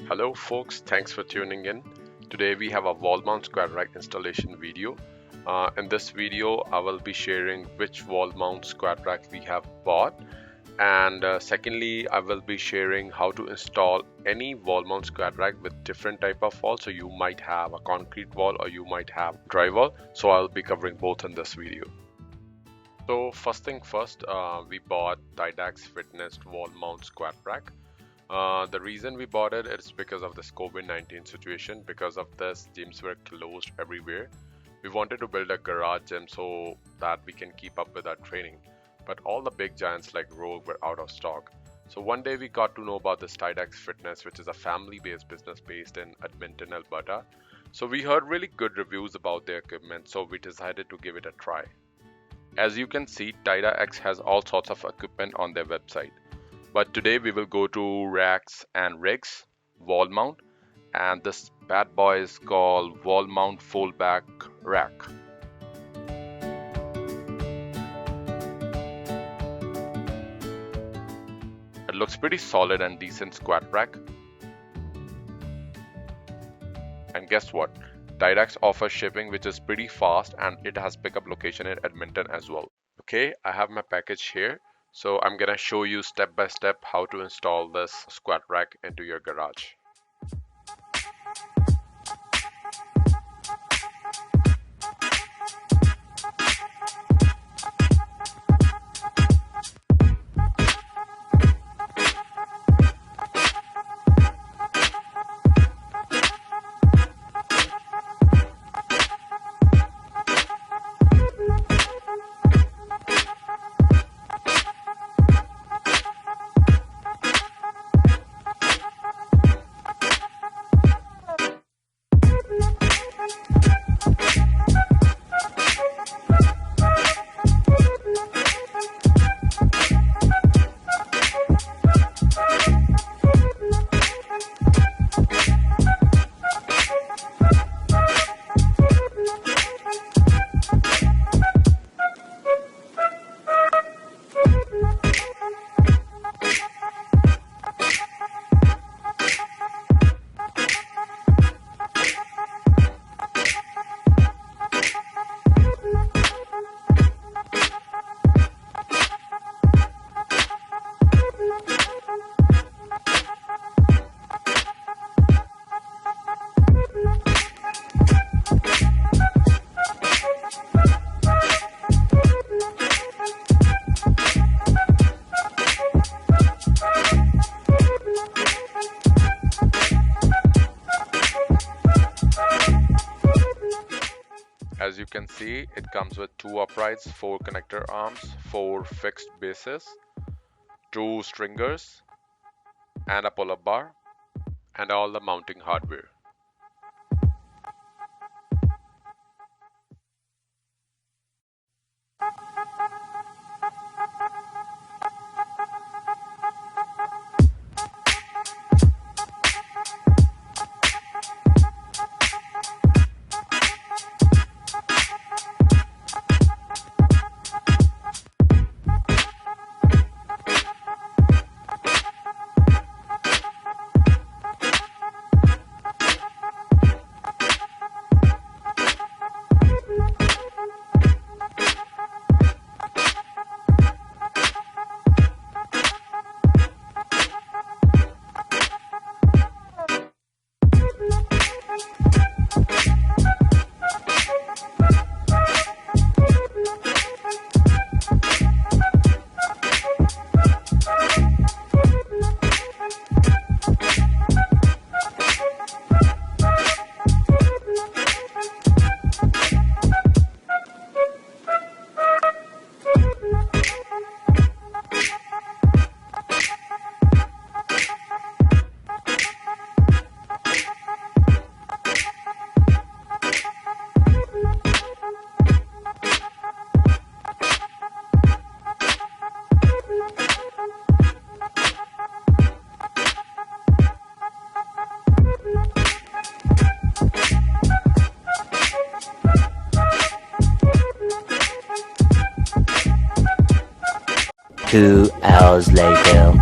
Hello folks, thanks for tuning in. Today we have a wall mount squat rack installation video. In this video I will be sharing which wall mount squat rack we have bought, and secondly I will be sharing how to install any wall mount squat rack with different type of wall. So you might have a concrete wall or you might have drywall, so I'll be covering both in this video. So first thing first, we bought Tydax Fitness wall mount squat rack. The reason we bought it is because of this COVID-19 situation. Because of this, gyms were closed everywhere. We wanted to build a garage gym so that we can keep up with our training, but all the big giants like Rogue were out of stock. So one day we got to know about this Tydax Fitness, which is a family-based business based in Edmonton, Alberta. So we heard really good reviews about their equipment, so we decided to give it a try. As you can see, Tydax has all sorts of equipment on their website. But today we will go to racks and rigs, wall mount, and this bad boy is called wall mount foldback rack. It looks pretty solid and decent squat rack. And guess what? Tydax offers shipping which is pretty fast, and it has pickup location in Edmonton as well. Okay, I have my package here. So I'm gonna show you step by step how to install this squat rack into your garage. As you can see, it comes with 2 uprights, 4 connector arms, 4 fixed bases, 2 stringers, and a pull-up bar, and all the mounting hardware. Two hours later.